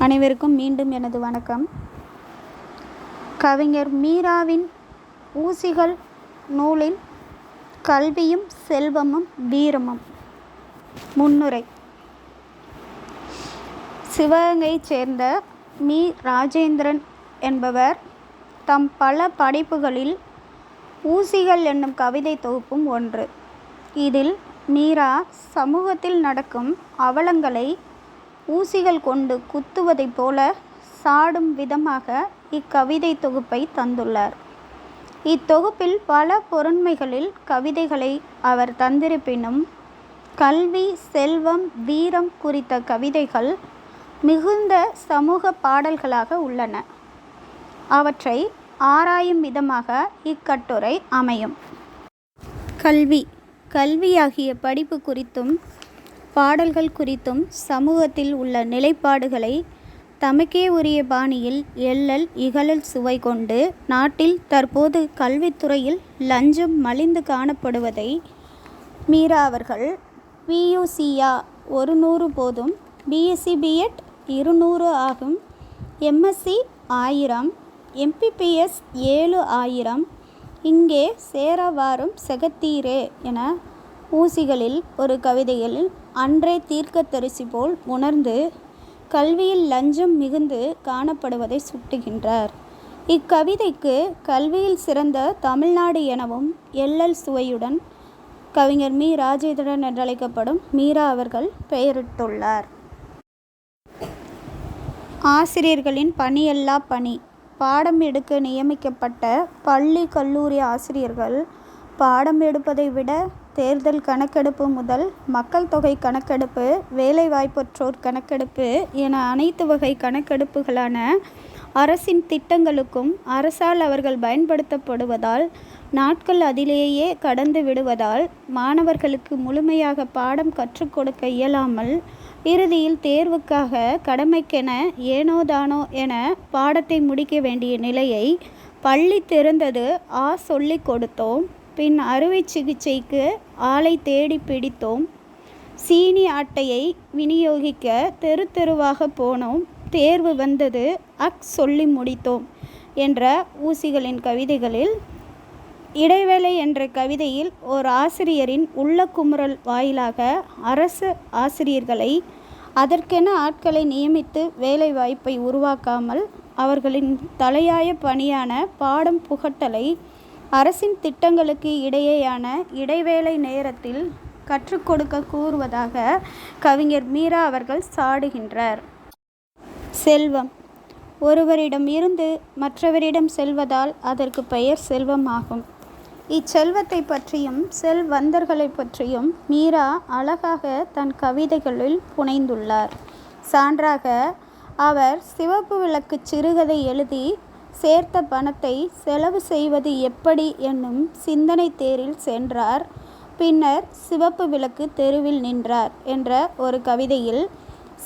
அனைவருக்கும் மீண்டும் எனது வணக்கம். கவிஞர் மீராவின் ஊசிகள் நூலில் கல்வியும் செல்வமும் வீரமும். முன்னுரை. சிவகங்கையைச் சேர்ந்த மீ. ராஜேந்திரன் என்பவர் தம் பல படைப்புகளில் ஊசிகள் என்னும் கவிதை தொகுப்பும் ஒன்று. இதில் மீரா சமூகத்தில் நடக்கும் அவலங்களை ஊசிகள் கொண்டு குத்துவதைப் போல சாடும் விதமாக இக்கவிதை தொகுப்பை தந்துள்ளார். இத்தொகுப்பில் பல பொருண்மைகளில் கவிதைகளை அவர் தந்திருப்பினும் கல்வி, செல்வம், வீரம் குறித்த கவிதைகள் மிகுந்த சமூக பாடல்களாக உள்ளன. அவற்றை ஆராயும் விதமாக இக்கட்டுரை அமையும். கல்வியாகிய படிப்பு குறித்தும் பாடல்கள் குறித்தும் சமூகத்தில் உள்ள நிலைப்பாடுகளை தமக்கே உரிய பாணியில் எள்ளல் இகழல் சுவை கொண்டு நாட்டில் தற்போது கல்வித்துறையில் லஞ்சம் மலிந்து காணப்படுவதை மீரா அவர்கள் பியூசியா 100 போதும், பிஎஸ்சி பிஎட் 200 ஆகும், எம்எஸ்சி 1000, எம்பிபிஎஸ் 7000 இங்கே சேரவாரும் செகத்தீரே என ஊசிகளில் ஒரு கவிதையில் அன்றே தீர்க்கதரிசி போல் உணர்ந்து கல்வியில் லஞ்சம் மிகுந்து காணப்படுவதை சுட்டுகின்றார். இக்கவிதைக்கு கல்வியில் சிறந்த தமிழ்நாடு எனவும் எள்ளல் சுவையுடன் கவிஞர் மீ. ராஜேந்திரன் என்றழைக்கப்படும் மீரா அவர்கள் பெயரிட்டுள்ளார். ஆசிரியர்களின் பணியல்லா பணி. பாடம் எடுக்க நியமிக்கப்பட்ட பள்ளி கல்லூரி ஆசிரியர்கள் பாடம் எடுப்பதை விட தேர்தல் கணக்கெடுப்பு முதல் மக்கள் தொகை கணக்கெடுப்பு, வேலைவாய்ப்பற்றோர் கணக்கெடுப்பு என அனைத்து வகை கணக்கெடுப்புகளான அரசின் திட்டங்களுக்கும் அரசால் அவர்கள் பயன்படுத்தப்படுவதால் நாட்கள் அதிலேயே கடந்து விடுவதால் மாணவர்களுக்கு முழுமையாக பாடம் கற்றுக் கொடுக்க இயலாமல் இறுதியில் தேர்வுக்காக கடமைக்கென ஏனோதானோ என பாடத்தை முடிக்க வேண்டிய நிலையை பள்ளி திறந்தது சொல்லிக் கொடுத்தோம், பின் அறுவை சிகிச்சைக்கு ஆளை தேடி பிடித்தோம், சீனி அட்டையை விநியோகிக்க தெரு தெருவாக போனோம், தேர்வு வந்தது சொல்லி முடித்தோம் என்ற ஊசிகளின் கவிதைகளில் இடைவேளை என்ற கவிதையில் ஓர் ஆசிரியரின் உள்ள குமுறல் வாயிலாக அரசு ஆசிரியர்களை அதற்கென ஆட்களை நியமித்து வேலை வாய்ப்பை உருவாக்காமல் அவர்களின் தலையாய பணியான பாடம் புகட்டலை அரசின் திட்டங்களுக்கு இடையேயான இடைவேளை நேரத்தில் கற்றுக் கொடுக்க கூறுவதாக கவிஞர் மீரா அவர்கள் சாடுகின்றார். செல்வம். ஒருவரிடம் இருந்து மற்றவரிடம் செல்வதால் அதற்கு பெயர் செல்வமாகும். இச்செல்வத்தை பற்றியும் செல்வந்தர்களை பற்றியும் மீரா அழகாக தன் கவிதைகளில் புனைந்துள்ளார். சான்றாக அவர் சிவப்பு விளக்கு சிறுகதை எழுதி சேர்த்த பணத்தை செலவு செய்வது எப்படி என்னும் சிந்தனை தேரில் சென்றார். பின்னர் சிவப்பு விளக்கு தெருவில் நின்றார் என்ற ஒரு கவிதையில்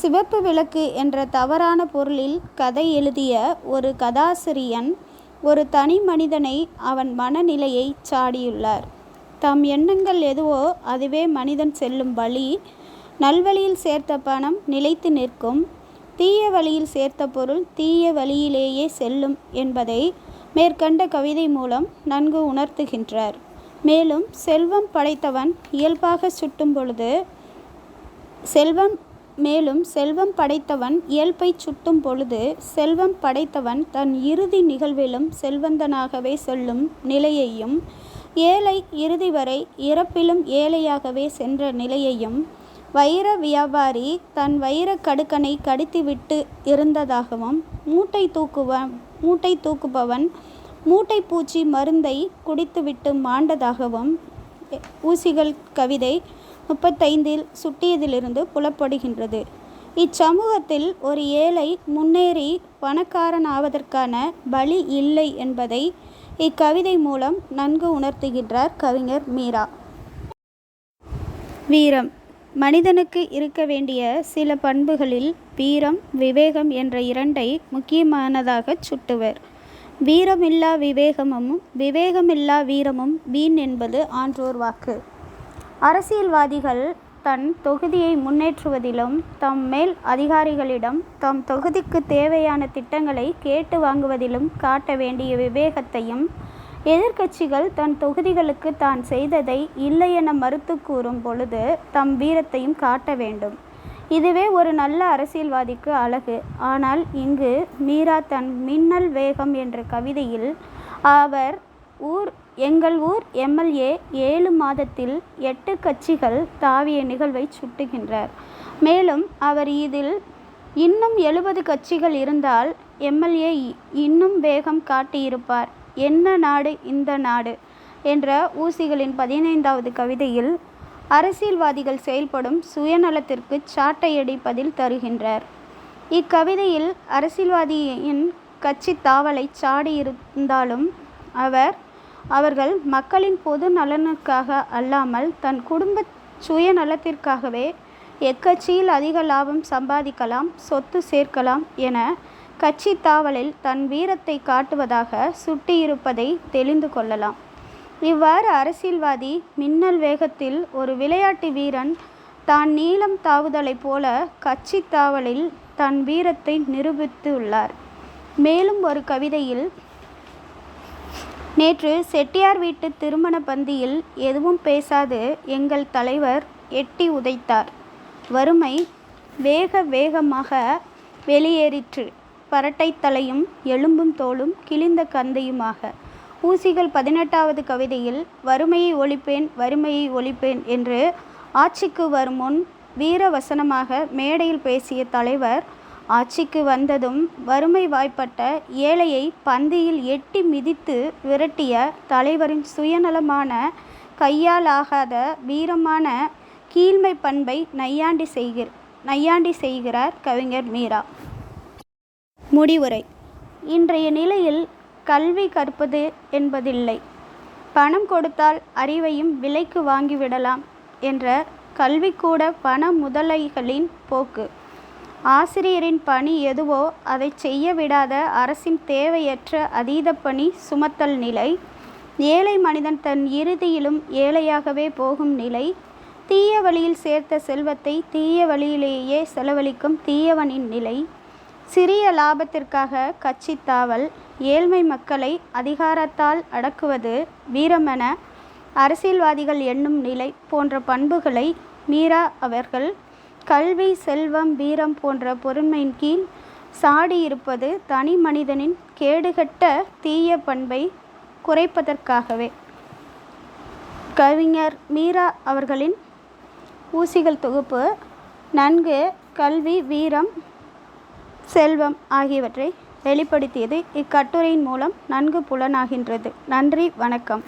சிவப்பு விளக்கு என்ற தவறான பொருளில் கதை எழுதிய ஒரு கதாசிரியன் ஒரு தனி மனிதனை அவன் மனநிலையை சாடியுள்ளார். தம் எண்ணங்கள் எதுவோ அதுவே மனிதன் செல்லும் வழி. நல்வழியில் சேர்த்த பணம் நிலைத்து நிற்கும், தீய வழியில் சேர்த்த பொருள் தீய வழியிலேயே செல்லும் என்பதை மேற்கண்ட கவிதை மூலம் நன்கு உணர்த்துகின்றார். மேலும் செல்வம் படைத்தவன் இயல்பாக சுட்டும் பொழுது செல்வம் படைத்தவன் இயல்பை சுட்டும் பொழுது செல்வம் படைத்தவன் தன் இறுதி நிகழ்விலும் செல்வந்தனாகவே செல்லும் நிலையையும், ஏழை இறுதி வரை இறப்பிலும் ஏழையாகவே சென்ற நிலையையும், வைர வியாபாரி தன் வைர கடுக்கனை கடித்துவிட்டு இருந்ததாகவும், மூட்டை தூக்குபவன் மூட்டை பூச்சி மருந்தை குடித்துவிட்டு மாண்டதாகவும் ஊசிகள் கவிதை 35 சுட்டியதிலிருந்து புலப்படுகின்றது. இச்சமூகத்தில் ஒரு ஏழை முன்னேறி பணக்காரன் ஆவதற்கான வழி இல்லை என்பதை இக்கவிதை மூலம் நன்கு உணர்த்துகின்றார் கவிஞர் மீரா. வீரம். மனிதனுக்கு இருக்க வேண்டிய சில பண்புகளில் வீரம், விவேகம் என்ற இரண்டை முக்கியமானதாக சுட்டுவர். வீரமில்லா விவேகமும் விவேகமில்லா வீரமும் வீண் என்பது ஆன்றோர் வாக்கு. அரசியல்வாதிகள் தன் தொகுதியை முன்னேற்றுவதிலும் தம் மேல் அதிகாரிகளிடம் தம் தொகுதிக்கு தேவையான திட்டங்களை கேட்டு வாங்குவதிலும் காட்ட வேண்டிய விவேகத்தையும், எதிர்க்கட்சிகள் தன் தொகுதிகளுக்கு தான் செய்ததை இல்லையென மறுத்து கூறும் பொழுது தம் வீரத்தையும் காட்ட வேண்டும். இதுவே ஒரு நல்ல அரசியல்வாதிக்கு அழகு. ஆனால் இங்கு மீரா தன் மின்னல் வேகம் என்ற கவிதையில் அவர் எங்கள் ஊர் எம்எல்ஏ 7 மாதத்தில் 8 கட்சிகள் தாவிய நிகழ்வை சுட்டுகின்றார். மேலும் அவர் இதில் இன்னும் 70 கட்சிகள் இருந்தால் எம்எல்ஏ இன்னும் வேகம் காட்டியிருப்பார். என்ன நாடு இந்த நாடு என்ற ஊசிகளின் 15வது கவிதையில் அரசியல்வாதிகள் செயல்படும் சுயநலத்திற்கு சாட்டையடிப்பதில் தருகின்றார். இக்கவிதையில் அரசியல்வாதியின் கட்சி தாவலை சாடியிருந்தாலும் அவர்கள் மக்களின் பொது நலனுக்காக அல்லாமல் தன் குடும்ப சுயநலத்திற்காகவே எக்கட்சியில் அதிக லாபம் சம்பாதிக்கலாம், சொத்து சேர்க்கலாம் என கட்சி தாவலில் தன் வீரத்தை காட்டுவதாக சுட்டியிருப்பதை தெளிந்து கொள்ளலாம். இவ்வாறு அரசியல்வாதி மின்னல் வேகத்தில் ஒரு விளையாட்டு வீரன் தான் நீளம் தாவுதலைப் போல கட்சி தாவலில் தன் வீரத்தை நிரூபித்துள்ளார். மேலும் ஒரு கவிதையில், நேற்று செட்டியார் வீட்டு திருமண பந்தியில் எதுவும் பேசாது எங்கள் தலைவர் எட்டி உதைத்தார். வறுமை வேகமாக வெளியேறிற்று, பரட்டை தலையும் எலும்பும் தோலும் கிழிந்த கந்தையுமாக. ஊசிகள் 18வது கவிதையில் வறுமையை ஒழிப்பேன், வறுமையை ஒழிப்பேன் என்று ஆட்சிக்கு வரும் முன் வீர வசனமாக மேடையில் பேசிய தலைவர் ஆட்சிக்கு வந்ததும் வறுமை வாய்ப்பட்ட ஏழையை பந்தியில் எட்டி மிதித்து விரட்டிய தலைவரின் சுயநலமான கையாலாகாத வீரமான கீழ்மை பண்பை நையாண்டி செய்கிறார் கவிஞர் மீரா. முடிவுரை. இன்றைய நிலையில் கல்வி கற்பது என்பதில்லை, பணம் கொடுத்தால் அறிவையும் விலைக்கு வாங்கிவிடலாம் என்ற கல்விக்கூட பண முதலைகளின் போக்கு. ஆசிரியரின் பணி எதுவோ அதை செய்ய விடாத அரசின் தேவையற்ற அதீத பணி சுமத்தல் நிலை, ஏழை மனிதன் தன் இறுதியிலும் ஏழையாகவே போகும் நிலை, தீய வழியில் சேர்த்த செல்வத்தை தீய வழியிலேயே செலவழிக்கும் தீயவனின் நிலை, சிறிய லாபத்திற்காக கட்சி தாவல், ஏழ்மை மக்களை அதிகாரத்தால் அடக்குவது வீரமென அரசியல்வாதிகள் எண்ணும் நிலை போன்ற பண்புகளை மீரா அவர்கள் கல்வி, செல்வம், வீரம் போன்ற பொருண்மையின் கீழ் சாடியிருப்பது தனி மனிதனின் கேடுகட்ட தீய பண்பை குறைப்பதற்காகவே. கவிஞர் மீரா அவர்களின் ஊசிகள் தொகுப்பு நன்கு கல்வி, வீரம், செல்வம் ஆகியவற்றை வெளிப்படுத்தியது இக்கட்டுரையின் மூலம் நன்கு புலனாகின்றது. நன்றி, வணக்கம்.